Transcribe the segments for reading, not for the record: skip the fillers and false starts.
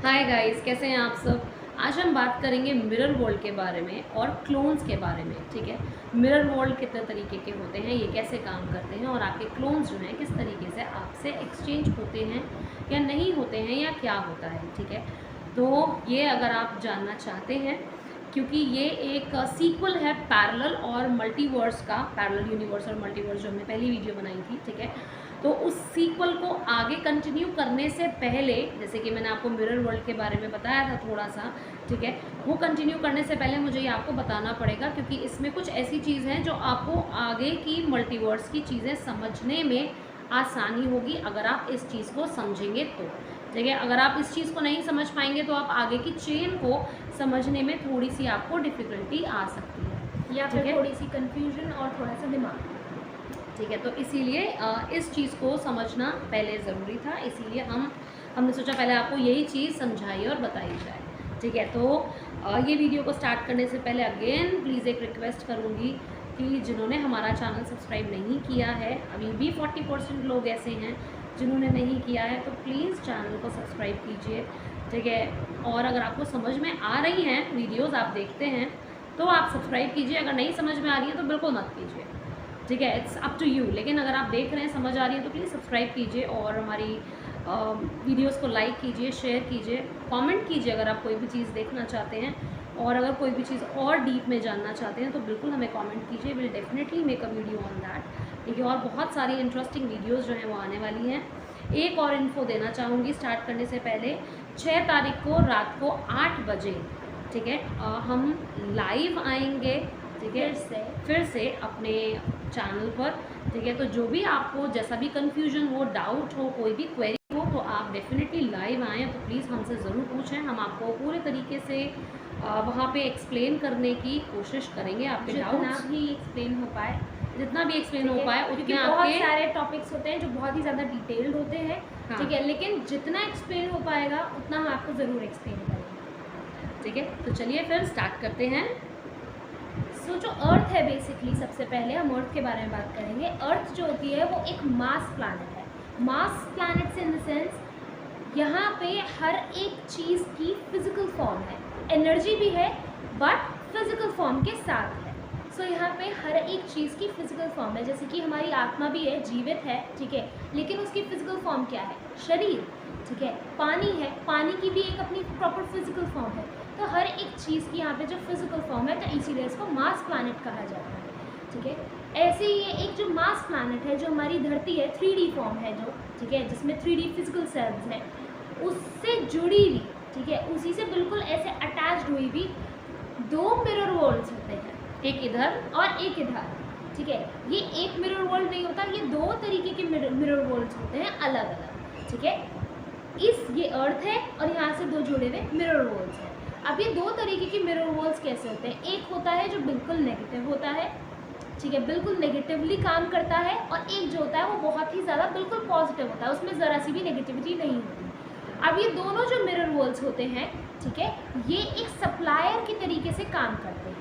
Hi guys, कैसे हैं आप सब। आज हम बात करेंगे मिरर वर्ल्ड के बारे में और क्लोन्स के बारे में। ठीक है, मिरर वर्ल्ड कितने तरीके के होते हैं, ये कैसे काम करते हैं और आपके क्लोन्स जो हैं किस तरीके से आपसे एक्सचेंज होते हैं या नहीं होते हैं या क्या होता है। ठीक है, तो ये अगर आप जानना चाहते हैं, क्योंकि ये एक सीक्वल है पैरेलल और मल्टीवर्स का, पैरेलल यूनिवर्स और मल्टीवर्स जो हमने पहली वीडियो बनाई थी। ठीक है, तो उस सीक्वल को आगे कंटिन्यू करने से पहले, जैसे कि मैंने आपको मिरर वर्ल्ड के बारे में बताया था थोड़ा सा, ठीक है, वो कंटिन्यू करने से पहले मुझे ये आपको बताना पड़ेगा, क्योंकि इसमें कुछ ऐसी चीज़ हैं जो आपको आगे की मल्टीवर्स की चीज़ें समझने में आसानी होगी अगर आप इस चीज़ को समझेंगे तो। ठीक है, अगर आप इस चीज़ को नहीं समझ पाएंगे तो आप आगे की चेन को समझने में थोड़ी सी आपको डिफ़िकल्टी आ सकती है या फिर थोड़ी सी कंफ्यूजन और थोड़ा सा दिमाग। ठीक है, तो इसीलिए इस चीज़ को समझना पहले ज़रूरी था, इसीलिए हमने सोचा पहले आपको यही चीज़ समझाई और बताई जाए। ठीक है, तो ये वीडियो को स्टार्ट करने से पहले अगेन प्लीज़ एक रिक्वेस्ट करूँगी कि जिन्होंने हमारा चैनल सब्सक्राइब नहीं किया है, अभी भी 40% लोग ऐसे हैं जिन्होंने नहीं किया है, तो प्लीज़ चैनल को सब्सक्राइब कीजिए। ठीक है, और अगर आपको समझ में आ रही हैं वीडियोज़ आप देखते हैं तो आप सब्सक्राइब कीजिए, अगर नहीं समझ में आ रही है तो बिल्कुल मत कीजिए। ठीक है, इट्स अप टू यू, लेकिन अगर आप देख रहे हैं, समझ आ रही है तो प्लीज़ सब्सक्राइब कीजिए और हमारी वीडियोस को लाइक कीजिए, शेयर कीजिए, कमेंट कीजिए अगर आप कोई भी चीज़ देखना चाहते हैं, और अगर कोई भी चीज़ और डीप में जानना चाहते हैं तो बिल्कुल हमें कमेंट कीजिए। Will definitely make a video on that. ठीक है, और बहुत सारी इंटरेस्टिंग वीडियोज़ जो हैं वो आने वाली हैं। एक और इन्फो देना चाहूँगी स्टार्ट करने से पहले, 6 तारीख को रात को 8 बजे, ठीक है, हम लाइव आएंगे। ठीक है, फिर से अपने चैनल पर। ठीक है, तो जो भी आपको जैसा भी कन्फ्यूजन हो, डाउट हो, कोई भी क्वेरी हो, तो आप डेफिनेटली लाइव आएँ, तो प्लीज़ हमसे ज़रूर पूछें, हम आपको पूरे तरीके से वहाँ पे एक्सप्लेन करने की कोशिश करेंगे। आपके डाउट्स जितना भी एक्सप्लेन हो पाए उतने बहुत आपके सारे टॉपिक्स होते हैं जो बहुत ही ज़्यादा डिटेल्ड होते हैं। हाँ। ठीक है, लेकिन जितना एक्सप्लेन हो पाएगा उतना हम आपको ज़रूर एक्सप्लेन करेंगे। ठीक है, तो चलिए फिर स्टार्ट करते हैं। सो जो अर्थ है, बेसिकली सबसे पहले हम अर्थ के बारे में बात करेंगे। अर्थ जो होती है वो एक मास प्लैनेट है। मास प्लैनेट से इन द सेंस यहाँ पे हर एक चीज़ की फिजिकल फॉर्म है, एनर्जी भी है बट फिजिकल फॉर्म के साथ है। सो यहाँ पे हर एक चीज़ की फिजिकल फॉर्म है, जैसे कि हमारी आत्मा भी है, जीवित है, ठीक है, लेकिन उसकी फिजिकल फॉर्म क्या है? शरीर। ठीक है, पानी है, पानी की भी एक अपनी प्रॉपर फिजिकल फॉर्म है। तो हर एक चीज़ की यहाँ पे जो फिजिकल फॉर्म है, तो इसीलिए इसको मास प्लैनेट कहा जाता है। ठीक है, ऐसे ही ये एक जो मास प्लैनेट है, जो हमारी धरती है, 3D फॉर्म है जो, ठीक है, जिसमें 3D फिजिकल सेल्स हैं, उससे जुड़ी हुई, ठीक है, उसी से बिल्कुल ऐसे अटैच्ड हुई भी 2 मिरर वर्ल्ड्स होते हैं, एक इधर और एक इधर। ठीक है, ये एक मिरर वर्ल्ड नहीं होता, ये 2 तरीके के मिरर वर्ल्ड्स होते हैं अलग अलग। ठीक है, ये अर्थ है और यहाँ से 2 जुड़े हुए मिरर वर्ल्ड्स हैं। अब ये 2 तरीके के मिरर वर्ल्ड्स कैसे होते हैं? एक होता है जो बिल्कुल नेगेटिव होता है, ठीक है, बिल्कुल नेगेटिवली काम करता है, और एक जो होता है वो बहुत ही ज़्यादा बिल्कुल पॉजिटिव होता है, उसमें ज़रा सी भी नेगेटिविटी नहीं होती। अब ये दोनों जो मिरर वर्ल्ड्स होते हैं, ठीक है, ये एक सप्लायर की तरीके से काम करते हैं।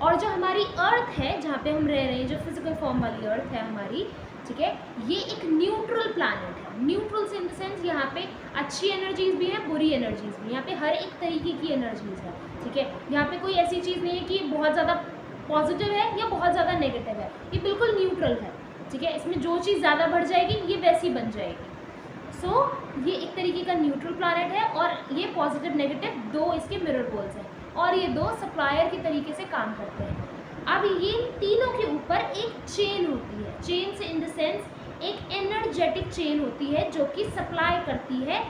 और जो हमारी अर्थ है, जहाँ पे हम रह रहे हैं, जो फिजिकल फॉर्म वाली अर्थ है हमारी, ठीक है, ये एक न्यूट्रल प्लैनेट है। न्यूट्रल इन द सेंस यहाँ पे अच्छी एनर्जीज भी हैं, बुरी एनर्जीज भी, यहाँ पे हर एक तरीके की एनर्जीज है। ठीक है, यहाँ पे कोई ऐसी चीज़ नहीं है कि बहुत ज़्यादा पॉजिटिव है या बहुत ज़्यादा नेगेटिव है, ये बिल्कुल न्यूट्रल है। ठीक है, इसमें जो चीज़ ज़्यादा बढ़ जाएगी ये वैसी बन जाएगी। सो ये एक तरीके का न्यूट्रल प्लैनेट है, और ये पॉजिटिव नेगेटिव 2 इसके मिरर पोल्स हैं, और ये 2 सप्लायर की तरीके से काम करते हैं। अब ये तीनों के ऊपर एक चेन होती है, चेन से इन द सेंस एक एनर्जेटिक चेन होती है जो कि सप्लाई करती है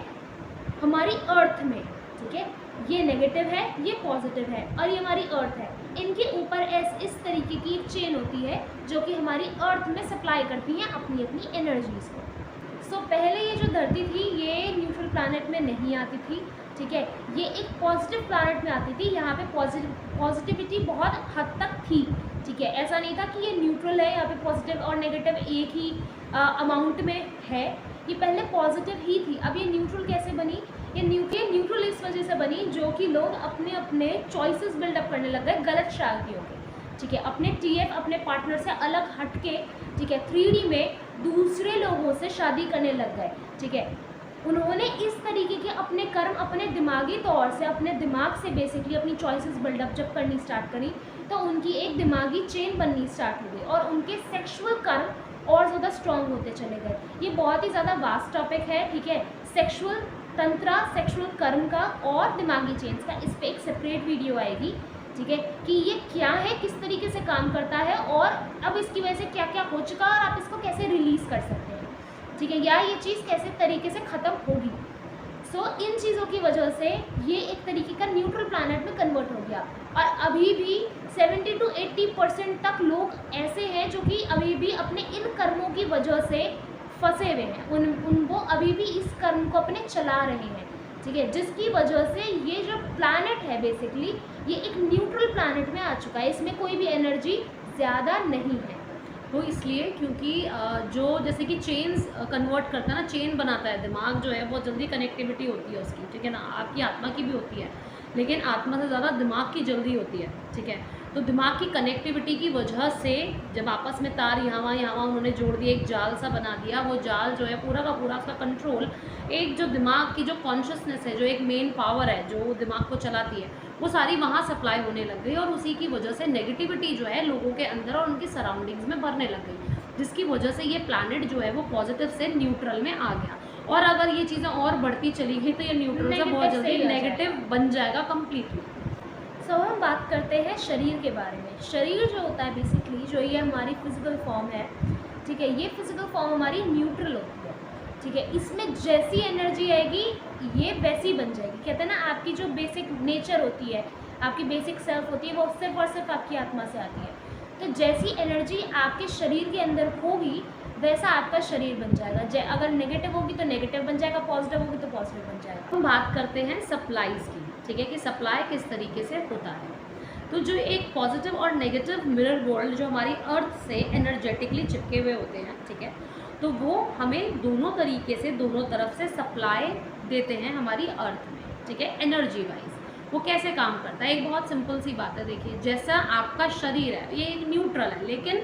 हमारी अर्थ में। ठीक है, ये नेगेटिव है, ये पॉजिटिव है, और ये हमारी अर्थ है। इनके ऊपर इस तरीके की एक चेन होती है जो कि हमारी अर्थ में सप्लाई करती है अपनी अपनी एनर्जीज को। सो पहले ये जो धरती थी ये न्यूट्रल प्लैनेट में नहीं आती थी। ठीक है, ये एक पॉजिटिव प्लैनेट में आती थी, यहाँ पे पॉजिटिविटी बहुत हद तक थी। ठीक है, ऐसा नहीं था कि ये न्यूट्रल है, यहाँ पे पॉजिटिव और नेगेटिव एक ही अमाउंट में है, ये पहले पॉजिटिव ही थी। अब ये न्यूट्रल कैसे बनी? ये न्यूट्रल इस वजह से बनी जो कि लोग अपने अपने चॉइसेस बिल्डअप करने लग गए गलत शादियों के। ठीक है, अपने TF अपने पार्टनर से अलग हट के, ठीक है, 3D में दूसरे लोगों से शादी करने लग गए। ठीक है, उन्होंने इस तरीके के अपने कर्म अपने दिमागी तौर से, अपने दिमाग से बेसिकली अपनी चॉइसेस बिल्डअप जब करनी स्टार्ट करी, तो उनकी एक दिमागी चेन बननी स्टार्ट हो गई और उनके सेक्सुअल कर्म और ज़्यादा स्ट्रॉन्ग होते चले गए। ये बहुत ही ज़्यादा वास्ट टॉपिक है, ठीक है। सेक्सुअल तंत्रा, सेक्सुअल कर्म का और दिमागी चेन्स का, इस पर एक सेपरेट वीडियो आएगी, ठीक है, कि ये क्या है, किस तरीके से काम करता है और अब इसकी वजह से क्या क्या हो चुका और आप इसको कैसे रिलीज़ कर सकते हैं, ठीक है, या ये चीज़ कैसे तरीके से ख़त्म होगी। सो इन चीज़ों की वजह से ये एक तरीके का न्यूट्रल प्लैनेट में कन्वर्ट हो गया और अभी भी 70 to 80% तक लोग ऐसे हैं जो कि अभी भी अपने इन कर्मों की वजह से फंसे हुए हैं, उनको अभी भी इस कर्म को अपने चला रहे हैं, ठीक है, जिसकी वजह से ये जो प्लैनेट है बेसिकली ये एक न्यूट्रल प्लैनेट में आ चुका है, इसमें कोई भी एनर्जी ज़्यादा नहीं है। वो इसलिए क्योंकि जो जैसे कि चेन्स कन्वर्ट करता है ना, चेन बनाता है दिमाग जो है, बहुत जल्दी कनेक्टिविटी होती है उसकी, ठीक है ना। आपकी आत्मा की भी होती है, लेकिन आत्मा से ज़्यादा दिमाग की जल्दी होती है, ठीक है। तो दिमाग की कनेक्टिविटी की वजह से जब आपस में तार यहाँ वहाँ उन्होंने जोड़ दिए, एक जाल सा बना दिया, वो जाल जो है पूरा का पूरा उसका कंट्रोल एक जो दिमाग की जो कॉन्शियसनेस है, जो एक मेन पावर है जो दिमाग को चलाती है, वो सारी वहाँ सप्लाई होने लग गई और उसी की वजह से नेगेटिविटी जो है लोगों के अंदर और उनकी सराउंडिंग्स में भरने लग गई, जिसकी वजह से ये प्लैनेट जो है वो पॉजिटिव से न्यूट्रल में आ गया। और अगर ये चीज़ें और बढ़ती चली गई तो ये न्यूट्रल से बहुत जल्दी नेगेटिव बन जाएगा कम्प्लीटली। सो हम बात करते हैं शरीर के बारे में। शरीर जो होता है बेसिकली, जो ये हमारी फिजिकल फॉर्म है, ठीक है, ये फिजिकल फॉर्म हमारी न्यूट्रल होती है, ठीक है। इसमें जैसी एनर्जी आएगी ये वैसी बन जाएगी। कहते हैं ना, आपकी जो बेसिक नेचर होती है, आपकी बेसिक सेल्फ होती है, वो सिर्फ और सिर्फ आपकी आत्मा से आती है। तो जैसी एनर्जी आपके शरीर के अंदर होगी वैसा आपका शरीर बन जाएगा। अगर नेगेटिव होगी तो नेगेटिव बन जाएगा, पॉजिटिव होगी तो पॉजिटिव बन जाएगा। हम बात करते हैं सप्लाईज की, ठीक है, कि सप्लाई किस तरीके से होता है। तो जो एक पॉजिटिव और नेगेटिव मिरर वर्ल्ड जो हमारी अर्थ से एनर्जेटिकली चिपके हुए होते हैं, ठीक है, तो वो हमें दोनों तरीके से दोनों तरफ से सप्लाई देते हैं हमारी अर्थ में, ठीक है, एनर्जी वाइज। वो कैसे काम करता है, एक बहुत सिंपल सी बात है। देखिए, जैसा आपका शरीर है ये एक न्यूट्रल है, लेकिन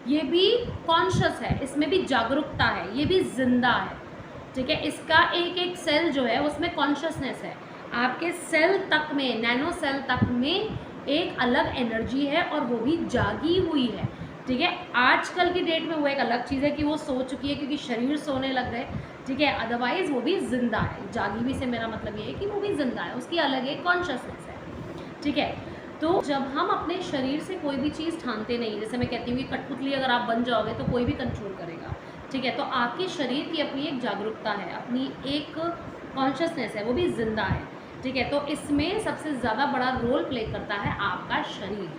ये भी कॉन्शियस है, इसमें भी जागरूकता है, ये भी जिंदा है, ठीक है। इसका एक एक सेल जो है उसमें कॉन्शियसनेस है। आपके सेल तक में, नैनो सेल तक में एक अलग एनर्जी है और वो भी जागी हुई है, ठीक है। आजकल की डेट में वो एक अलग चीज़ है कि वो सो चुकी है क्योंकि शरीर सोने लग गए, ठीक है, अदरवाइज़ वो भी जिंदा है। जागी भी से मेरा मतलब ये है कि वो भी जिंदा है, उसकी अलग एक कॉन्शियसनेस है, ठीक है। तो जब हम अपने शरीर से कोई भी चीज़ ठानते नहीं, जैसे मैं कहती हूँ कि कठपुतली अगर आप बन जाओगे तो कोई भी कंट्रोल करेगा, ठीक है। तो आपके शरीर की अपनी एक जागरूकता है, अपनी एक कॉन्शियसनेस है, वो भी जिंदा है, ठीक है। तो इसमें सबसे ज़्यादा बड़ा रोल प्ले करता है आपका शरीर,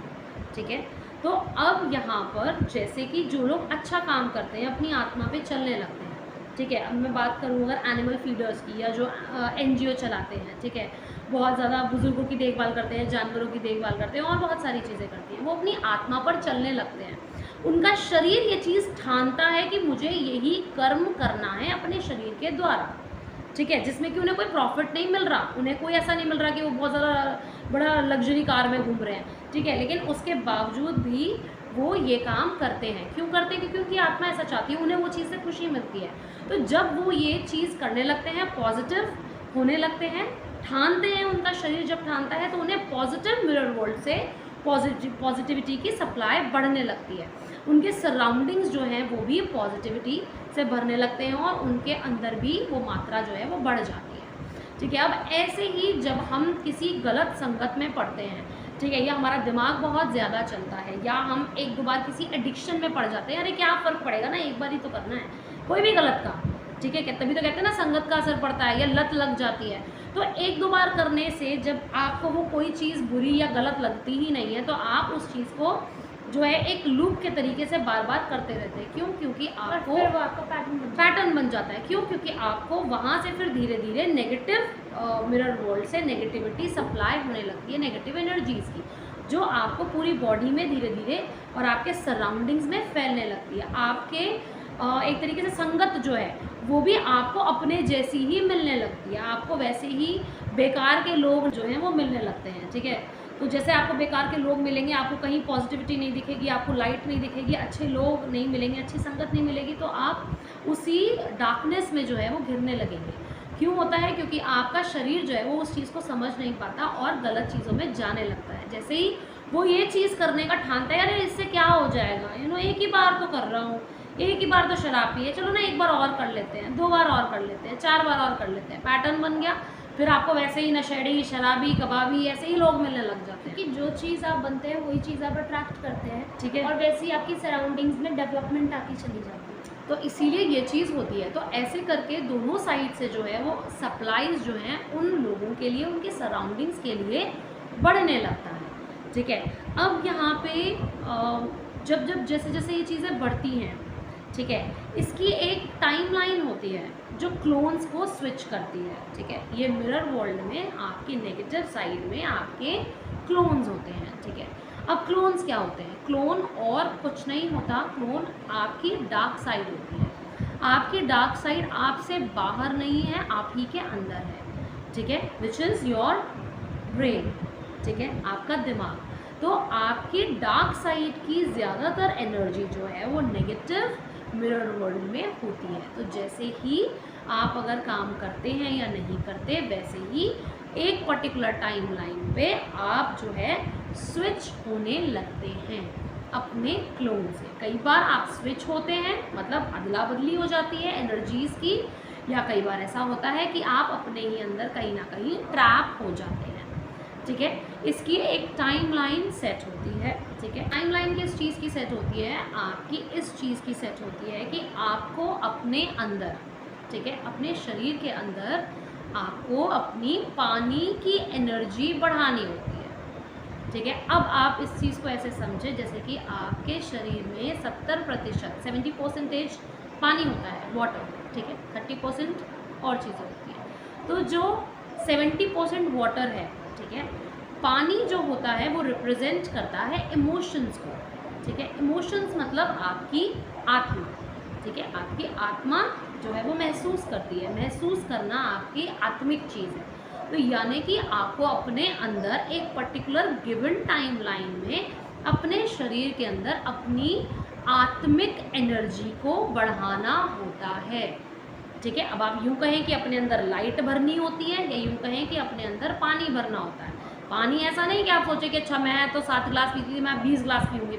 ठीक है। तो अब यहाँ पर जैसे कि जो लोग अच्छा काम करते हैं, अपनी आत्मा पे चलने लगते हैं, ठीक है। अब मैं बात करूँ अगर एनिमल फीडर्स की या जो NGO चलाते हैं, ठीक है, बहुत ज़्यादा बुज़ुर्गों की देखभाल करते हैं, जानवरों की देखभाल करते हैं और बहुत सारी चीज़ें करती हैं, वो अपनी आत्मा पर चलने लगते हैं। उनका शरीर ये चीज़ ठानता है कि मुझे यही कर्म करना है अपने शरीर के द्वारा, ठीक है, जिसमें कि उन्हें कोई प्रॉफिट नहीं मिल रहा, उन्हें कोई ऐसा नहीं मिल रहा कि वो बहुत ज़्यादा बड़ा लग्जरी कार में घूम रहे हैं, ठीक है, लेकिन उसके बावजूद भी वो ये काम करते हैं। क्यों करते हैं? क्योंकि उनकी आत्मा ऐसा चाहती है, उन्हें वो चीज़ से खुशी मिलती है। तो जब वो ये चीज़ करने लगते हैं, पॉजिटिव होने लगते हैं, ठानते हैं, उनका शरीर जब ठानता है तो उन्हें पॉजिटिव मिरर वर्ल्ड से पॉजिटिविटी की सप्लाई बढ़ने लगती है। उनके सराउंडिंग्स जो हैं वो भी पॉजिटिविटी से भरने लगते हैं और उनके अंदर भी वो मात्रा जो है वो बढ़ जाती है, ठीक है। अब ऐसे ही जब हम किसी गलत संगत में पड़ते हैं, ठीक है, या हमारा दिमाग बहुत ज़्यादा चलता है, या हम एक दो बार किसी एडिक्शन में पड़ जाते हैं, अरे क्या फ़र्क पड़ेगा ना, एक बार ही तो करना है कोई भी गलत का, ठीक है, तभी तो कहते हैं ना संगत का असर पड़ता है या लत लग जाती है। तो एक दो बार करने से जब आपको वो कोई चीज़ बुरी या गलत लगती ही नहीं है तो आप उस चीज़ को जो है एक लूप के तरीके से बार बार करते रहते हैं। क्यों? क्योंकि आपको वो आपका पैटर्न बन जाता है। क्यों? क्योंकि आपको वहाँ से फिर धीरे धीरे नेगेटिव मिरर वर्ल्ड से नेगेटिविटी सप्लाई होने लगती है, नेगेटिव एनर्जीज़ की, जो आपको पूरी बॉडी में धीरे धीरे और आपके सराउंडिंग्स में फैलने लगती है। आपके एक तरीके से संगत जो है वो भी आपको अपने जैसी ही मिलने लगती है, आपको वैसे ही बेकार के लोग जो हैं वो मिलने लगते हैं, ठीक है। तो जैसे आपको बेकार के लोग मिलेंगे, आपको कहीं पॉजिटिविटी नहीं दिखेगी, आपको लाइट नहीं दिखेगी, अच्छे लोग नहीं मिलेंगे, अच्छी संगत नहीं मिलेगी, तो आप उसी डार्कनेस में जो है वो घिरने लगेंगे। क्यों होता है? क्योंकि आपका शरीर जो है वो उस चीज़ को समझ नहीं पाता और गलत चीज़ों में जाने लगता है। जैसे ही वो ये चीज़ करने का ठानता है, अरे इससे क्या हो जाएगा, एक ही बार तो कर रहा हूँ, एक ही बार तो शराब पी है, चलो ना एक बार और कर लेते हैं, 2 बार और कर लेते हैं, 4 बार और कर लेते हैं, पैटर्न बन गया। फिर आपको वैसे ही नशेड़ी, शराबी, कबाबी ऐसे ही लोग मिलने लग जाते हैं। कि जो चीज़ आप बनते हैं वही चीज़ आप अट्रैक्ट करते हैं, ठीक है। और वैसे ही आपकी सराउंडिंग्स में डेवलपमेंट आती चली जाती है। तो इसीलिए ये चीज़ होती है। तो ऐसे करके दोनों साइड से जो है वो सप्लाईज जो हैं उन लोगों के लिए, उनकी सराउंडिंग्स के लिए बढ़ने लगता है। ठीक है। अब यहाँ पे जब जब जैसे जैसे ये चीज़ें बढ़ती हैं, ठीक है, इसकी एक टाइमलाइन होती है जो क्लोन्स को स्विच करती है। ठीक है। ये मिरर वर्ल्ड में आपके नेगेटिव साइड में आपके क्लोन्स होते हैं। ठीक है। अब क्लोन्स क्या होते हैं? क्लोन और कुछ नहीं होता, क्लोन आपकी डार्क साइड होती है। आपकी डार्क साइड आपसे बाहर नहीं है, आप ही के अंदर है। ठीक है। Which is your brain. ठीक है, आपका दिमाग। तो आपकी डार्क साइड की ज़्यादातर एनर्जी जो है वो नेगेटिव मिरर वर्ल्ड में होती है। तो जैसे ही आप अगर काम करते हैं या नहीं करते, वैसे ही एक पर्टिकुलर टाइमलाइन पे आप जो है स्विच होने लगते हैं अपने क्लोन से। कई बार आप स्विच होते हैं, मतलब अदला बदली हो जाती है एनर्जीज़ की, या कई बार ऐसा होता है कि आप अपने ही अंदर कहीं ना कहीं ट्रैप हो जाते हैं। ठीक है। इसकी एक टाइमलाइन सेट होती है। ठीक है। टाइमलाइन किस चीज़ की सेट होती है? आपकी इस चीज़ की सेट होती है कि आपको अपने अंदर, ठीक है, अपने शरीर के अंदर आपको अपनी पानी की एनर्जी बढ़ानी होती है। ठीक है। अब आप इस चीज़ को ऐसे समझें जैसे कि आपके शरीर में 70% 70% पानी होता है, वाटर। ठीक है। 30% और चीज़ें होती हैं। तो जो 70% वाटर है, ठीक है, पानी जो होता है वो रिप्रेजेंट करता है इमोशंस को। ठीक है। इमोशंस मतलब आपकी आत्मा। ठीक है। आपकी आत्मा जो है वो महसूस करती है। महसूस करना आपकी आत्मिक चीज़ है। तो यानी कि आपको अपने अंदर एक पर्टिकुलर गिवन टाइमलाइन में अपने शरीर के अंदर अपनी आत्मिक एनर्जी को बढ़ाना होता है। ठीक है। अब आप यूँ कहें कि अपने अंदर लाइट भरनी होती है, या यूँ कहें कि अपने अंदर पानी भरना होता है। पानी ऐसा नहीं कि आप सोचें कि अच्छा मैं तो 7 गिलास पीती थी, मैं 20 गिलास पीऊँगी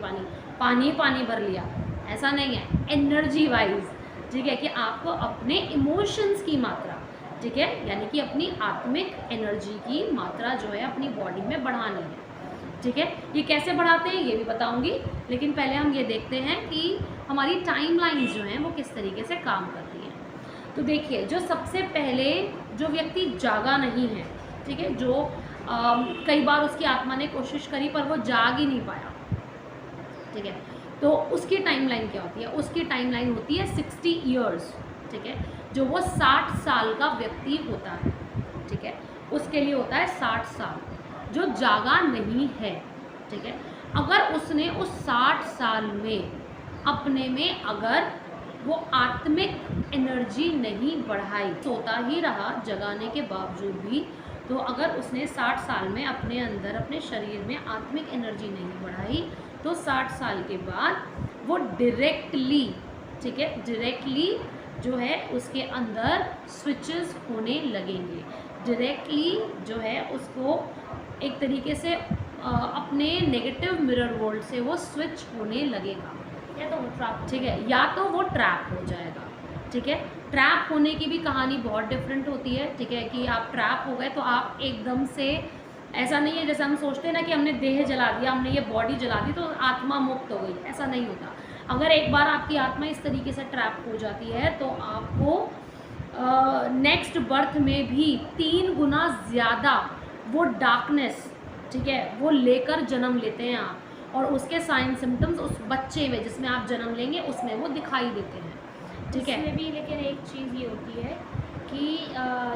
पानी पानी भर लिया, ऐसा नहीं है। एनर्जी वाइज, ठीक है, कि आपको अपने इमोशंस की मात्रा, ठीक है, यानी कि अपनी आत्मिक एनर्जी की मात्रा जो है अपनी बॉडी में बढ़ानी है। ठीक है। ये कैसे बढ़ाते हैं ये भी बताऊंगी, लेकिन पहले हम ये देखते हैं कि हमारी टाइमलाइंस जो हैं वो किस तरीके से काम करती हैं। तो देखिए, जो सबसे पहले जो व्यक्ति जागा नहीं है, ठीक है, जो कई बार उसकी आत्मा ने कोशिश करी पर वो जाग ही नहीं पाया, ठीक है, तो उसकी टाइमलाइन क्या होती है? उसकी टाइमलाइन होती है 60 ईयर्स। ठीक है। जो वो 60 साल का व्यक्ति होता है, ठीक है, उसके लिए होता है 60 साल जो जागा नहीं है। ठीक है। अगर उसने उस 60 साल में अपने में अगर वो आत्मिक एनर्जी नहीं बढ़ाई, सोता ही रहा जगाने के बावजूद भी, तो अगर उसने 60 साल में अपने अंदर अपने शरीर में आत्मिक एनर्जी नहीं बढ़ाई, तो 60 साल के बाद वो डायरेक्टली, ठीक है, डायरेक्टली जो है उसके अंदर स्विचेस होने लगेंगे। डायरेक्टली जो है उसको एक तरीके से अपने नेगेटिव मिरर वर्ल्ड से वो स्विच होने लगेगा, या तो वो ट्रैप, ठीक है, या तो वो ट्रैप हो जाएगा। ठीक है। ट्रैप होने की भी कहानी बहुत डिफरेंट होती है। ठीक है, कि आप ट्रैप हो गए तो आप एकदम से, ऐसा नहीं है जैसे हम सोचते हैं ना कि हमने देह जला दिया, हमने ये बॉडी जला दी तो आत्मा मुक्त हो गई, ऐसा नहीं होता। अगर एक बार आपकी आत्मा इस तरीके से ट्रैप हो जाती है तो आपको नेक्स्ट बर्थ में भी 3 गुना ज़्यादा वो डार्कनेस, ठीक है, वो लेकर जन्म लेते हैं आप, और उसके साइन सिम्टम्स उस बच्चे में जिसमें आप जन्म लेंगे उसमें वो दिखाई देते हैं। ठीक है। इसमें भी लेकिन एक चीज़ ये होती है कि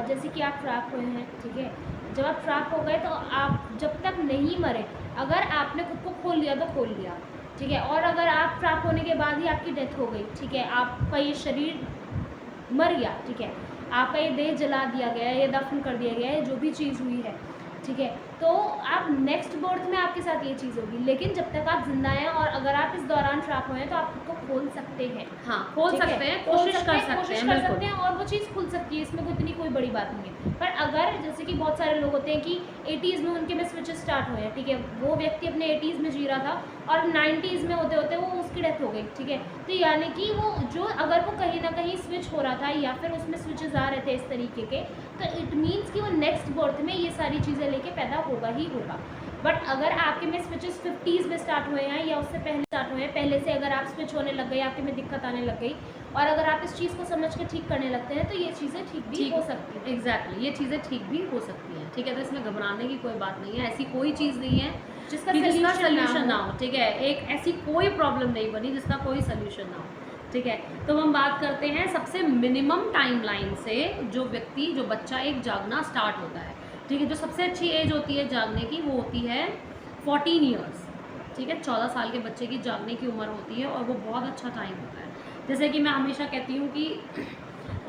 जैसे कि आप ट्रैप हुए हैं, ठीक है, जब आप ट्रैप हो गए तो आप जब तक नहीं मरे, अगर आपने खुद को खोल लिया तो खोल लिया, ठीक है, और अगर आप ट्रैप होने के बाद ही आपकी डेथ हो गई, ठीक है, आपका ये शरीर मर गया, ठीक है, आपका ये देह जला दिया गया है, ये दफन कर दिया गया है, जो भी चीज़ हुई है, ठीक है। तो आप नेक्स्ट बर्थ में आपके साथ ये चीज़ होगी, लेकिन जब तक आप जिंदा हैं और अगर आप इस दौरान ट्रैप हुए हैं तो आप खुद को खोल सकते हैं। हाँ, खोल ठीक है? सकते हैं, खोल कोशिश कर कोशिश सकते हैं, कर बिल्कुल। सकते हैं और वो चीज़ खुल सकती है, इसमें कोई इतनी कोई बड़ी बात नहीं है। पर अगर जैसे कि बहुत सारे लोग होते हैं कि 80s में उनके में स्विचेस स्टार्ट हुए हैं, ठीक है, वो व्यक्ति अपने 80s में जी रहा था और 90s में होते होते वो उसकी डेथ हो गई, ठीक है। तो यानी कि वो जो अगर वो कहीं ना कहीं स्विच हो रहा था या फिर उसमें स्विचेस आ रहे थे इस तरीके के, तो इट मीन्स कि वो नेक्स्ट बर्थ में ये सारी चीज़ें लेके पैदा होगा ही होगा। बट अगर आपके में स्विचेस 50s में स्टार्ट हुए हैं या उससे पहले स्टार्ट हुए हैं, पहले से अगर आप स्विच होने लग गए, आपके में दिक्कत आने लग गई और अगर आप इस चीज़ को समझ के ठीक करने लगते हैं तो ये चीज़ें ठीक भी हो सकती हैं। एग्जैक्टली, ये चीज़ें ठीक भी हो सकती हैं, ठीक है। तो इसमें घबराने की कोई बात नहीं है, ऐसी कोई चीज़ नहीं है जिसका कि सल्यूशन ना हो, ठीक है। एक ऐसी कोई प्रॉब्लम नहीं बनी जिसका कोई सोल्यूशन ना हो, ठीक है। तो हम बात करते हैं सबसे मिनिमम टाइमलाइन से जो व्यक्ति, जो बच्चा एक जागना स्टार्ट होता है, ठीक है। जो सबसे अच्छी एज होती है जागने की वो होती है 14 ईयर्स, ठीक है। 14 साल के बच्चे की जागने की उम्र होती है और वो बहुत अच्छा टाइम होता है। जैसे कि मैं हमेशा कहती हूँ कि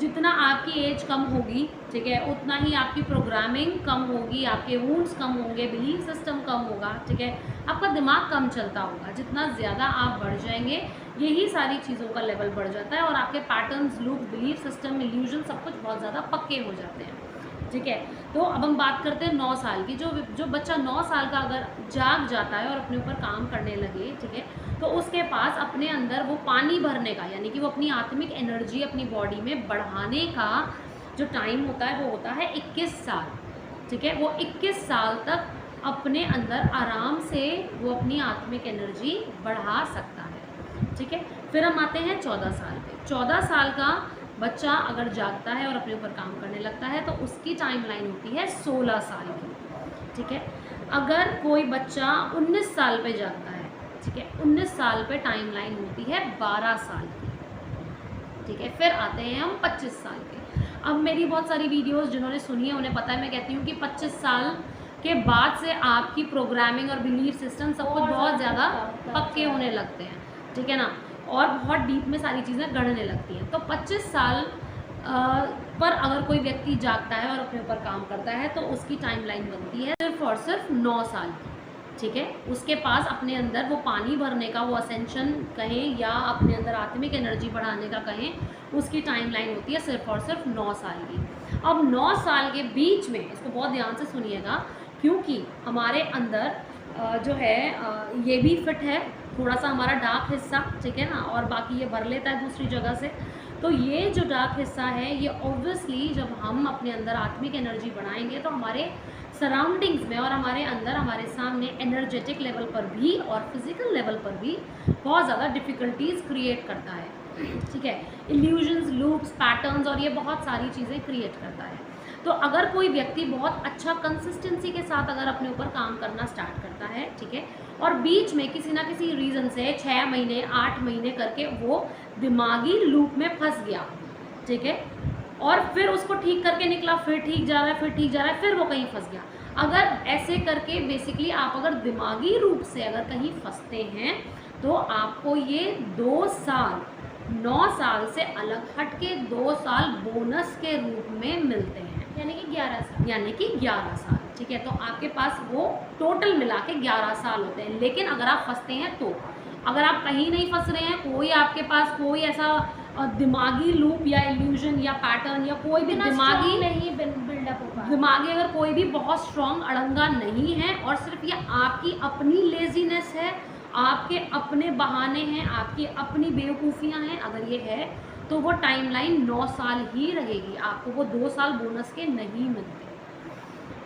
जितना आपकी एज कम होगी, ठीक है, उतना ही आपकी प्रोग्रामिंग कम होगी, आपके वूंड्स कम होंगे, बिलीफ सिस्टम कम होगा, ठीक है, आपका दिमाग कम चलता होगा। जितना ज़्यादा आप बढ़ जाएंगे, यही सारी चीज़ों का लेवल बढ़ जाता है और आपके patterns, loop, belief system, illusion सब कुछ बहुत ज़्यादा पक्के हो जाते हैं, ठीक है। तो अब हम बात करते हैं 9 साल की। जो बच्चा 9 साल का अगर जाग जाता है और अपने ऊपर काम करने लगे, ठीक है, तो उसके पास अपने अंदर वो पानी भरने का, यानी कि वो अपनी आत्मिक एनर्जी अपनी बॉडी में बढ़ाने का जो टाइम होता है वो होता है 21 साल, ठीक है। वो 21 साल तक अपने अंदर आराम से वो अपनी आत्मिक एनर्जी बढ़ा सकता है, ठीक है। फिर हम आते हैं 14 साल पे। 14 साल का बच्चा अगर जागता है और अपने ऊपर काम करने लगता है तो उसकी टाइमलाइन होती है 16 साल की, ठीक है। अगर कोई बच्चा 19 साल पे जागता है, ठीक है, 19 साल पे टाइमलाइन होती है 12 साल की, ठीक है। फिर आते हैं हम 25 साल के। अब मेरी बहुत सारी वीडियोस जिन्होंने सुनी है उन्हें पता है, मैं कहती हूँ कि 25 साल के बाद से आपकी प्रोग्रामिंग और बिलीफ सिस्टम सब कुछ बहुत ज़्यादा पक्के होने लगते हैं, ठीक है ना, और बहुत डीप में सारी चीज़ें गढ़ने लगती हैं। तो 25 साल पर अगर कोई व्यक्ति जागता है और अपने ऊपर काम करता है तो उसकी टाइमलाइन बनती है सिर्फ और सिर्फ 9 साल की, ठीक है। उसके पास अपने अंदर वो पानी भरने का, वो असेंशन कहें या अपने अंदर आत्मिक एनर्जी बढ़ाने का कहें, उसकी टाइमलाइन होती है सिर्फ और सिर्फ 9 साल की। अब 9 साल के बीच में, इसको बहुत ध्यान से सुनिएगा, क्योंकि हमारे अंदर जो है ये भी फिट है थोड़ा सा हमारा डार्क हिस्सा, ठीक है ना, और बाकी ये भर लेता है दूसरी जगह से। तो ये जो डार्क हिस्सा है ये ऑब्वियसली जब हम अपने अंदर आत्मिक एनर्जी बढ़ाएंगे तो हमारे सराउंडिंग्स में और हमारे अंदर, हमारे सामने एनर्जेटिक लेवल पर भी और फिजिकल लेवल पर भी बहुत ज़्यादा डिफ़िकल्टीज क्रिएट करता है, ठीक है। इल्यूजन्स, लूप्स, पैटर्न्स और ये बहुत सारी चीज़ें क्रिएट करता है। तो अगर कोई व्यक्ति बहुत अच्छा कंसिस्टेंसी के साथ अगर अपने ऊपर काम करना स्टार्ट करता है, ठीक है, और बीच में किसी ना किसी रीज़न से 6 महीने 8 महीने करके वो दिमागी लूप में फंस गया, ठीक है, और फिर उसको ठीक करके निकला, फिर ठीक जा रहा है, फिर ठीक जा रहा है, फिर वो कहीं फंस गया। अगर ऐसे करके बेसिकली आप अगर दिमागी रूप से अगर कहीं फंसते हैं तो आपको ये 2 साल, 9 साल से अलग हट के 2 साल बोनस के रूप में मिलते हैं, यानी कि 11 साल, यानी कि 11 साल, ठीक है। तो आपके पास वो टोटल मिला के 11 साल होते हैं। लेकिन अगर आप फंसते हैं तो, अगर आप कहीं नहीं फंस रहे हैं, कोई आपके पास कोई ऐसा दिमागी लूप या इल्यूजन या पैटर्न या कोई भी दिमागी नहीं बिल्डअप होगा, दिमागी अगर कोई भी बहुत स्ट्रॉन्ग अड़ंगा नहीं है और सिर्फ ये आपकी अपनी लेजीनेस है, आपके अपने बहाने हैं, आपकी अपनी बेवकूफ़ियाँ हैं, अगर ये है तो वो टाइमलाइन 9 साल ही रहेगी, आपको वो 2 साल बोनस के नहीं मिलते,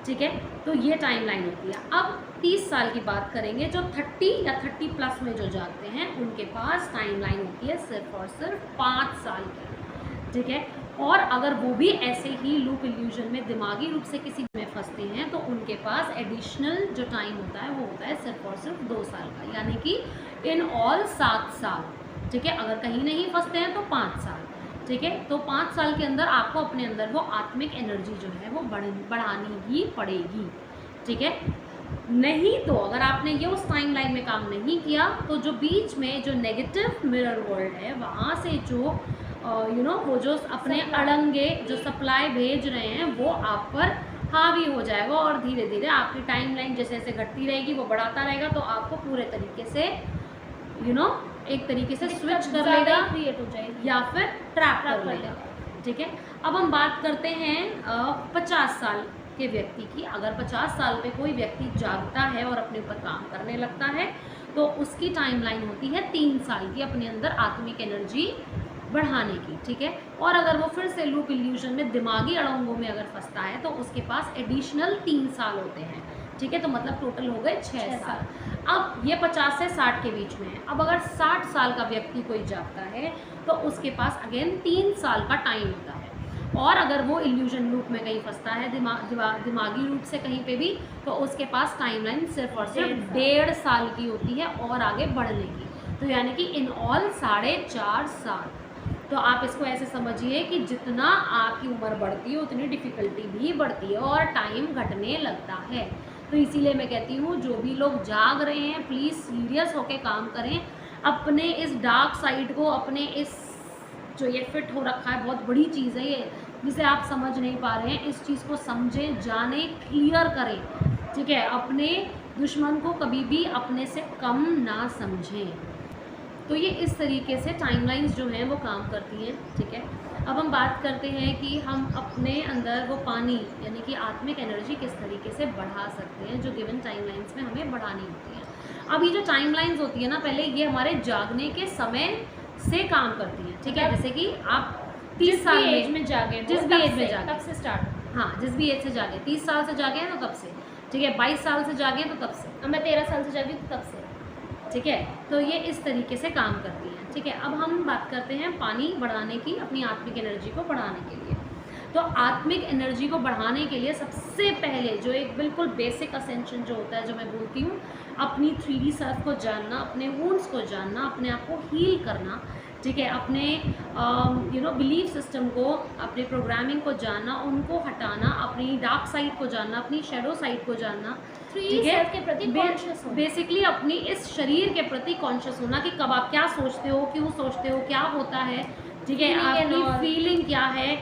ठीक है। तो ये टाइमलाइन होती है। अब 30 साल की बात करेंगे, जो 30 या 30 प्लस में जो जाते हैं उनके पास टाइमलाइन होती है सिर्फ और सिर्फ 5 साल की, ठीक है। और अगर वो भी ऐसे ही लूप इल्यूजन में दिमागी रूप से किसी में फंसते हैं तो उनके पास एडिशनल जो टाइम होता है वो होता है सिर्फ और सिर्फ 2 साल का, यानी कि इन ऑल 7 साल, ठीक है। अगर कहीं नहीं फंसते हैं तो 5 साल, ठीक है। तो 5 साल के अंदर आपको अपने अंदर वो आत्मिक एनर्जी जो है वो बढ़ानी ही पड़ेगी, ठीक है। नहीं तो अगर आपने ये उस टाइमलाइन में काम नहीं किया तो जो बीच में जो नेगेटिव मिरर वर्ल्ड है वहाँ से जो वो जो अपने अड़ंगे जो सप्लाई भेज रहे हैं वो आप पर हावी हो जाएगा और धीरे धीरे आपकी टाइमलाइन जैसे जैसे घटती रहेगी वो बढ़ाता रहेगा, तो आपको पूरे तरीके से एक तरीके से स्विच कर लेगा क्रिएट हो जाएगी या फिर ट्रैप कर कर लेगा। लेगा। ठीक है, अब हम बात करते हैं 50 साल के व्यक्ति की। अगर 50 साल पे कोई व्यक्ति जागता है और अपने ऊपर काम करने लगता है तो उसकी टाइमलाइन होती है 3 साल की अपने अंदर आत्मिक एनर्जी बढ़ाने की। ठीक है, और अगर वो फिर से लूप इल्यूजन में दिमागी अड़ंगों में अगर फंसता है तो उसके पास एडिशनल 3 साल होते हैं। ठीक है, तो मतलब टोटल हो गए 6 साल। अब ये 50 से 60 के बीच में है। अब अगर 60 साल का व्यक्ति कोई जागता है तो उसके पास अगेन 3 साल का टाइम होता है, और अगर वो इल्यूजन लूप में कहीं फंसता है दिमागी रूप से कहीं पे भी, तो उसके पास टाइमलाइन सिर्फ और सिर्फ 1.5 साल की होती है और आगे बढ़ने की। तो यानी कि इन ऑल 4.5 साल। तो आप इसको ऐसे समझिए कि जितना आपकी उम्र बढ़ती है उतनी डिफ़िकल्टी भी बढ़ती है और टाइम घटने लगता है। तो इसीलिए मैं कहती हूँ जो भी लोग जाग रहे हैं प्लीज़ सीरियस होकर काम करें, अपने इस डार्क साइड को, अपने इस जो ये फिट हो रखा है, बहुत बड़ी चीज़ है ये जिसे आप समझ नहीं पा रहे हैं, इस चीज़ को समझें, जानें, क्लियर करें। ठीक है, अपने दुश्मन को कभी भी अपने से कम ना समझें। तो ये इस तरीके से टाइमलाइंस जो हैं वो काम करती हैं। ठीक है, अब हम बात करते हैं कि हम अपने अंदर वो पानी यानी कि आत्मिक एनर्जी किस तरीके से बढ़ा सकते हैं जो गिवन टाइमलाइंस में हमें बढ़ानी होती है। अब ये जो टाइमलाइंस होती है ना, पहले ये हमारे जागने के समय से काम करती हैं। ठीक है, जैसे कि आप 30 साल में जागे, जिस भी एज में जागे, तब से स्टार्ट। हाँ, जिस भी एज से जागे, 30 साल से जागे हैं तो तब से। ठीक है, 22 साल से जागे तो तब से। मैं 13 साल से जागी तो तब से। ठीक है, तो ये इस तरीके से काम करती हैं। ठीक है, अब हम बात करते हैं पानी बढ़ाने की, अपनी आत्मिक एनर्जी को बढ़ाने के लिए। तो आत्मिक एनर्जी को बढ़ाने के लिए सबसे पहले जो एक बिल्कुल बेसिक असेंशन जो होता है, जो मैं बोलती हूँ, अपनी 3D सेल्फ को जानना, अपने वुंड्स को जानना, अपने आप को हील करना। ठीक है, अपने बिलीफ सिस्टम को, अपने प्रोग्रामिंग को जानना, उनको हटाना, अपनी डार्क साइड को जानना, अपनी शेडो साइड को जानना। ठीक है, के प्रति कॉन्शियस हो, बेसिकली अपनी इस शरीर के प्रति कॉन्शियस होना कि कब आप क्या सोचते हो, क्यों सोचते हो, क्या होता है। ठीक है, आपकी फीलिंग क्या है,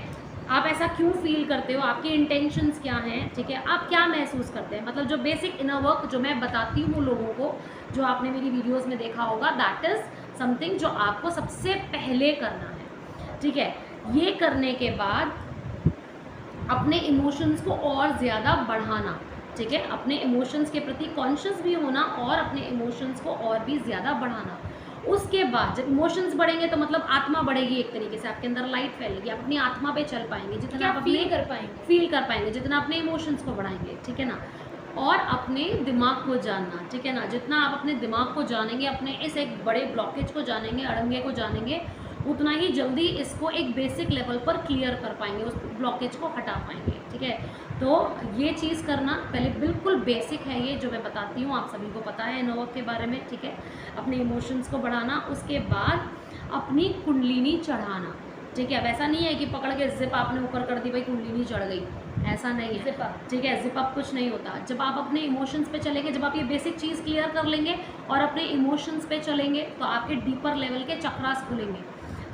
आप ऐसा क्यों फील करते हो, आपके इंटेंशंस क्या हैं। ठीक है, आप क्या महसूस करते हैं, मतलब जो बेसिक इनर वर्क जो मैं बताती हूँ लोगों को, जो आपने मेरी वीडियोस में देखा होगा, दैट इज़ समथिंग जो आपको सबसे पहले करना है। ठीक है, ये करने के बाद अपने इमोशंस को और ज़्यादा बढ़ाना। ठीक है, अपने इमोशंस के प्रति कॉन्शियस भी होना और अपने इमोशंस को और भी ज़्यादा बढ़ाना। उसके बाद जब इमोशंस बढ़ेंगे तो मतलब आत्मा बढ़ेगी, एक तरीके से आपके अंदर लाइट फैलेगी, अपनी आत्मा पे चल पाएंगे, जितना आप फील कर पाएंगे जितना अपने इमोशंस को बढ़ाएंगे। ठीक है ना, और अपने दिमाग को जानना। ठीक है ना, जितना आप अपने दिमाग को जानेंगे, अपने इस एक बड़े ब्लॉकेज को जानेंगे, अड़ंगे को जानेंगे, उतना ही जल्दी इसको एक बेसिक लेवल पर क्लियर कर पाएंगे, उस ब्लॉकेज को हटा पाएंगे। ठीक है, तो ये चीज़ करना पहले बिल्कुल बेसिक है, ये जो मैं बताती हूँ आप सभी को पता है इनोवर्क के बारे में। ठीक है, अपने इमोशंस को बढ़ाना, उसके बाद अपनी कुंडलिनी चढ़ाना। ठीक है, वैसा नहीं है कि पकड़ के जिप आपने ऊपर कर दी, भाई कुंडलिनी चढ़ गई, ऐसा नहीं है। Zip up. ठीक है, जिप अप कुछ नहीं होता। जब आप अपने इमोशंस पे चलेंगे, जब आप ये बेसिक चीज़ क्लियर कर लेंगे और अपने इमोशंस पे चलेंगे तो आपके डीपर लेवल के चक्रास खुलेंगे।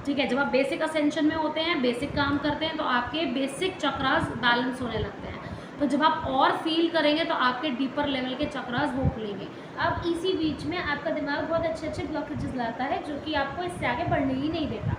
ठीक है, जब आप बेसिक असेंशन में होते हैं, बेसिक काम करते हैं, तो आपके बेसिक चक्रास बैलेंस होने लगते हैं। तो जब आप और फील करेंगे तो आपके डीपर लेवल के चक्रास वो खुलेंगे। अब इसी बीच में आपका दिमाग बहुत अच्छे अच्छे ब्लॉकेजेस लाता है जो कि आपको इससे आगे बढ़ने ही नहीं देता।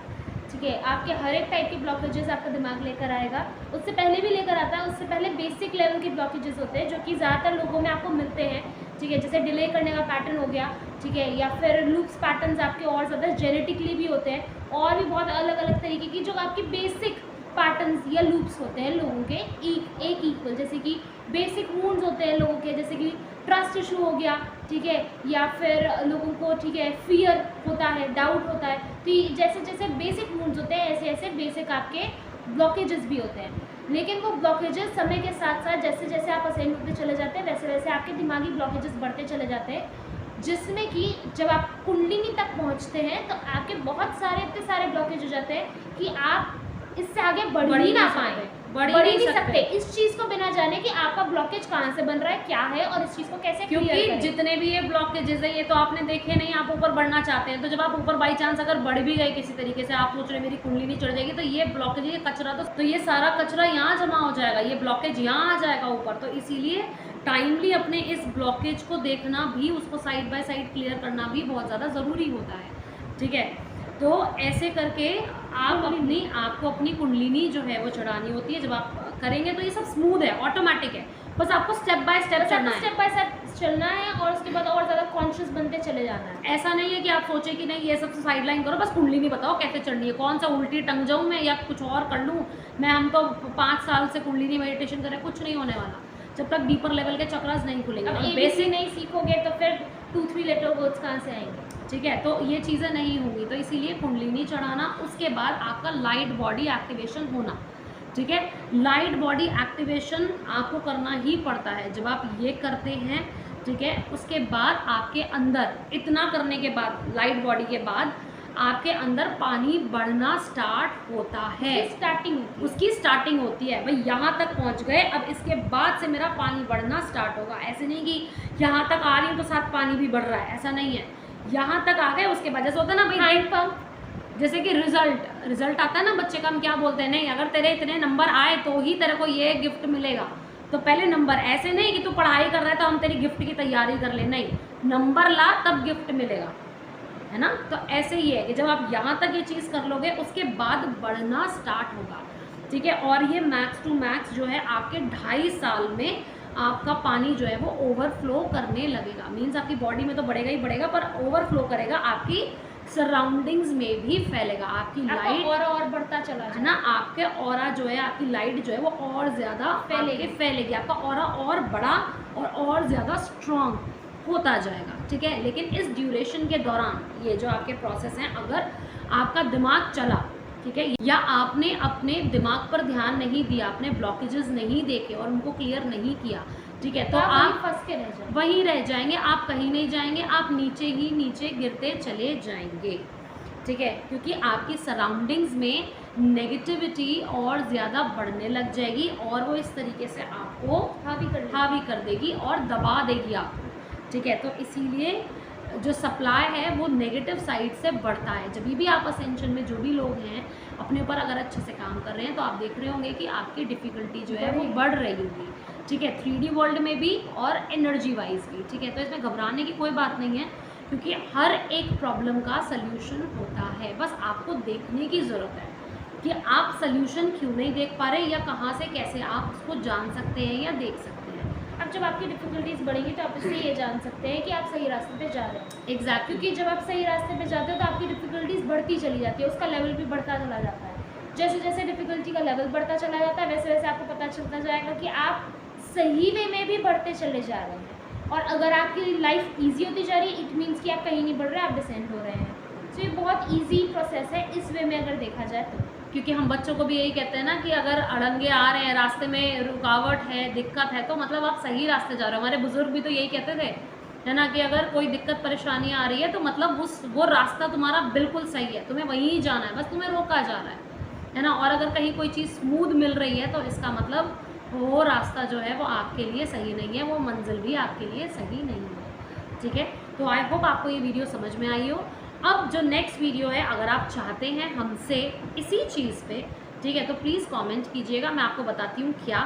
ठीक है, आपके हर एक टाइप के ब्लॉकेजेस आपका दिमाग लेकर आएगा, उससे पहले भी लेकर आता है। उससे पहले बेसिक लेवल के ब्लॉकेजेस होते हैं जो कि ज़्यादातर लोगों में आपको मिलते हैं। ठीक है, जैसे डिले करने का पैटर्न हो गया। ठीक है, या फिर लूप्स पैटर्न्स आपके और ज़्यादा जेनेटिकली भी होते हैं, और भी बहुत अलग अलग तरीके की जो आपकी बेसिक पैटर्न्स या लूप्स होते हैं लोगों के एक इक्वल। जैसे कि बेसिक वुंड्स होते हैं लोगों के, जैसे कि ट्रस्ट इशू हो गया। ठीक है, या फिर लोगों को, ठीक है, फियर होता है, डाउट होता है। तो जैसे जैसे बेसिक वुंड्स होते हैं ऐसे ऐसे बेसिक आपके ब्लॉकेजेस भी होते हैं। लेकिन वो ब्लॉकेजेस समय के साथ साथ जैसे जैसे आप असेंड होते चले जाते हैं वैसे वैसे आपके दिमागी ब्लॉकेजेस बढ़ते चले जाते हैं, जिसमें कि जब आप कुंडलिनी तक पहुंचते हैं तो आपके बहुत सारे इतने सारे ब्लॉकेज हो जाते हैं कि आप इससे आगे बढ़ ही ना पाए। बढ़ बढ़ ही ही नहीं नहीं सकते इस चीज़ को बिना जाने कि आपका ब्लॉकेज कहाँ से बन रहा है, क्या है और इस चीज़ को कैसे क्लियर क्योंकि करें। जितने भी ये ब्लॉकेजेस है ये तो आपने देखे नहीं, आप ऊपर बढ़ना चाहते हैं, तो जब आप ऊपर बाई चांस अगर बढ़ भी गए किसी तरीके से, आप सोच रहे मेरी कुंडली नहीं चढ़ जाएगी, तो ये ब्लॉकेज, ये कचरा, तो ये सारा कचरा यहाँ जमा हो जाएगा, ये ब्लॉकेज यहाँ आ जाएगा ऊपर। तो इसीलिए टाइमली अपने इस ब्लॉकेज को देखना भी, उसको साइड बाय साइड क्लियर करना भी बहुत ज़्यादा ज़रूरी होता है, ठीक है। तो ऐसे करके आपको अपनी कुंडलिनी जो है वो चढ़ानी होती है। जब आप करेंगे तो ये सब स्मूथ है, ऑटोमेटिक है, बस आपको स्टेप बाय स्टेप चलना है, स्टेप बाय स्टेप चलना है और उसके बाद और ज़्यादा कॉन्शियस बनते चले जाना है। ऐसा नहीं है कि आप सोचे कि नहीं ये सब साइड लाइन करो, बस कुंडली नहीं बताओ कैसे चढ़नी है, कौन सा उल्टी टंग जाऊँ मैं या कुछ और कर लूँ मैं, हम तो 5 साल से कुंडली मेडिटेशन करें, कुछ नहीं होने वाला जब तक डीपर लेवल के चक्रास नहीं खुलेंगे। अब बेसिक बेसिक नहीं सीखोगे तो फिर 2-3 लेटर वर्ड्स कहाँ से आएंगे, ठीक है, तो ये चीज़ें नहीं होंगी। तो इसीलिए कुंडलिनी चढ़ाना, उसके बाद आपका लाइट बॉडी एक्टिवेशन होना, ठीक है। लाइट बॉडी एक्टिवेशन आपको करना ही पड़ता है। जब आप ये करते हैं, ठीक है, उसके बाद आपके अंदर, इतना करने के बाद, लाइट बॉडी के बाद आपके अंदर पानी बढ़ना स्टार्ट होता है, उसकी स्टार्टिंग होती है। भाई यहाँ तक पहुँच गए, अब इसके बाद से मेरा पानी बढ़ना स्टार्ट होगा। ऐसे नहीं कि यहाँ तक आ रही हूँ तो साथ पानी भी बढ़ रहा है, ऐसा नहीं है। यहाँ तक आ गए, उसके बाद जैसे होता है ना भाई हैंड पंप, जैसे कि रिजल्ट आता है ना बच्चे का, हम क्या बोलते हैं, नहीं अगर तेरे इतने नंबर आए तो ही तेरे को ये गिफ्ट मिलेगा, तो पहले नंबर, ऐसे नहीं कि तू पढ़ाई कर रहा है तो हम तेरी गिफ्ट की तैयारी कर ले, नहीं, नंबर ला तब गिफ्ट मिलेगा, है ना। तो ऐसे ही है कि जब आप यहाँ तक ये चीज़ कर लोगे उसके बाद बढ़ना स्टार्ट होगा, ठीक है। और ये मैक्स टू मैक्स जो है आपके 2.5 साल में आपका पानी जो है वो ओवरफ्लो करने लगेगा। मीन्स आपकी बॉडी में तो बढ़ेगा ही बढ़ेगा, पर ओवरफ्लो करेगा, आपकी सराउंडिंग्स में भी फैलेगा, आपकी लाइट और बढ़ता चला है ना, आपके ऑरा जो है, आपकी लाइट जो है वो और ज़्यादा फैलेगी, आपका ऑरा और बड़ा और ज़्यादा स्ट्रॉन्ग होता जाएगा, ठीक है। लेकिन इस ड्यूरेशन के दौरान ये जो आपके प्रोसेस हैं, अगर आपका दिमाग चला, ठीक है, या आपने अपने दिमाग पर ध्यान नहीं दिया, आपने ब्लॉकेजेस नहीं देखे और उनको क्लियर नहीं किया, ठीक है, तो आप फंस के वहीं रह जाएंगे, आप कहीं नहीं जाएंगे, आप नीचे ही नीचे गिरते चले जाएंगे, ठीक है। क्योंकि आपकी सराउंडिंग्स में नेगेटिविटी और ज़्यादा बढ़ने लग जाएगी और वो इस तरीके से आपको हावी कर देगी और दबा देगी आपको, ठीक है। तो इसीलिए जो सप्लाई है वो नेगेटिव साइड से बढ़ता है। जब भी आप असेंशन में जो भी लोग हैं अपने ऊपर अगर अच्छे से काम कर रहे हैं तो आप देख रहे होंगे कि आपकी डिफ़िकल्टी जो है वो बढ़ रही होगी, ठीक है, 3D वर्ल्ड में भी और एनर्जी वाइज भी, ठीक है। तो इसमें घबराने की कोई बात नहीं है, क्योंकि हर एक प्रॉब्लम का सल्यूशन होता है, बस आपको देखने की ज़रूरत है कि आप सल्यूशन क्यों नहीं देख पा रहे, या कहाँ से कैसे आप उसको जान सकते हैं या देख सकते हैं। अब जब आपकी डिफ़िकल्टीज बढ़ेंगी तो आप इससे ये जान सकते हैं कि आप सही रास्ते पे जा रहे हैं। एग्जैक्टली, क्योंकि जब आप सही रास्ते पे जाते हो तो आपकी डिफ़िकल्टीज बढ़ती चली जाती है, उसका लेवल भी बढ़ता चला जाता है। जैसे जैसे डिफ़िकल्टी का लेवल बढ़ता चला जाता है वैसे वैसे आपको पता चलता जाएगा कि आप सही वे में भी बढ़ते चले जा रहे हैं। और अगर आपकी लाइफ ईजी होती जा रही है, इट मीन्स कि आप कहीं नहीं बढ़ रहे, आप डिसेंड हो रहे हैं। तो ये बहुत ईजी प्रोसेस है इस वे में अगर देखा जाए तो। क्योंकि हम बच्चों को भी यही कहते हैं ना कि अगर अड़ंगे आ रहे हैं, रास्ते में रुकावट है, दिक्कत है, तो मतलब आप सही रास्ते जा रहे हो। हमारे बुजुर्ग भी तो यही कहते थे, है ना, कि अगर कोई दिक्कत परेशानी आ रही है तो मतलब वो रास्ता तुम्हारा बिल्कुल सही है, तुम्हें वहीं जाना है, बस तुम्हें रोका जा रहा है ना। और अगर कहीं कोई चीज़ स्मूथ मिल रही है तो इसका मतलब वो रास्ता जो है वो आपके लिए सही नहीं है, वो मंजिल भी आपके लिए सही नहीं है, ठीक है। तो आई होप आपको ये वीडियो समझ में आई हो। अब जो नेक्स्ट वीडियो है, अगर आप चाहते हैं हमसे इसी चीज़ पे, ठीक है, तो प्लीज़ कमेंट कीजिएगा, मैं आपको बताती हूँ क्या,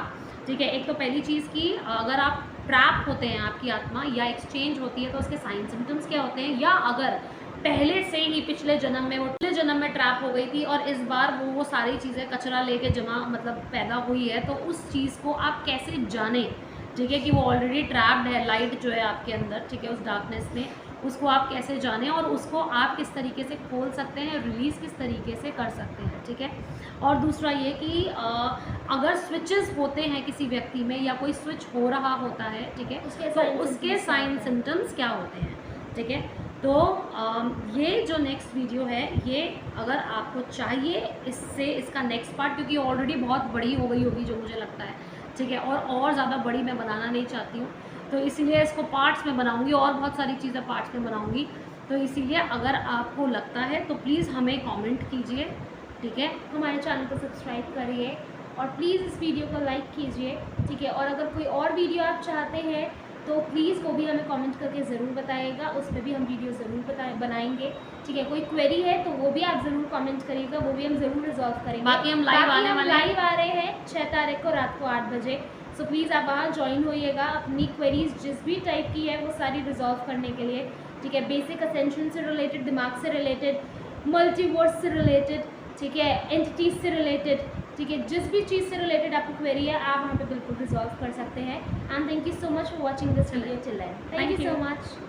ठीक है। एक तो पहली चीज़ की, अगर आप ट्रैप होते हैं, आपकी आत्मा या एक्सचेंज होती है तो उसके साइन सिम्टम्स क्या होते हैं, या अगर पहले से ही पिछले जन्म में ट्रैप हो गई थी और इस बार वो सारी चीज़ें कचरा लेके जमा मतलब पैदा हुई है, तो उस चीज़ को आप कैसे जानें, ठीक है, कि वो ऑलरेडी ट्रैप्ड है, लाइट जो है आपके अंदर, ठीक है, उस डार्कनेस में, उसको आप कैसे जानें और उसको आप किस तरीके से खोल सकते हैं, रिलीज़ किस तरीके से कर सकते हैं, ठीक है। और दूसरा ये कि अगर स्विचेस होते हैं किसी व्यक्ति में या कोई स्विच हो रहा होता है, ठीक है, तो उसके साइन सिम्टम्स क्या होते हैं, ठीक है। तो ये जो नेक्स्ट वीडियो है, ये अगर आपको चाहिए इसका नेक्स्ट पार्ट, क्योंकि ऑलरेडी बहुत बड़ी हो गई होगी जो मुझे लगता है, ठीक है, और ज़्यादा बड़ी मैं बनाना नहीं चाहती हूँ, तो इसीलिए इसको पार्ट्स में बनाऊंगी और बहुत सारी चीज़ें पार्ट्स में बनाऊंगी। तो इसीलिए अगर आपको लगता है तो प्लीज़ हमें कमेंट कीजिए, ठीक है। हमारे चैनल को सब्सक्राइब करिए और प्लीज़ इस वीडियो को लाइक कीजिए, ठीक है। और अगर कोई और वीडियो आप चाहते हैं तो प्लीज़ वो भी हमें कमेंट करके ज़रूर बताइएगा, उस पर भी हम वीडियो ज़रूर बनाएंगे, ठीक है। कोई क्वेरी है तो वो भी आप ज़रूर कमेंट करिएगा, वो भी हम ज़रूर रिजॉल्व करेंगे। बाकी हम लाइव आ रहे हैं 6 तारीख को रात को 8 बजे। सो प्लीज़ आप वहाँ ज्वाइन होइएगा, अपनी क्वेरीज जिस भी टाइप की है वो सारी रिजॉल्व करने के लिए, ठीक है। बेसिक असेंशन से रिलेटेड, दिमाग से रिलेटेड, मल्टीवर्स से रिलेटेड, ठीक है, एंटिटीज से रिलेटेड, ठीक है, जिस भी चीज़ से रिलेटेड आपको क्वेरी है आप वहाँ पे बिल्कुल रिजॉल्व कर सकते हैं। And thank you so much for watching this video till and. Thank you so much.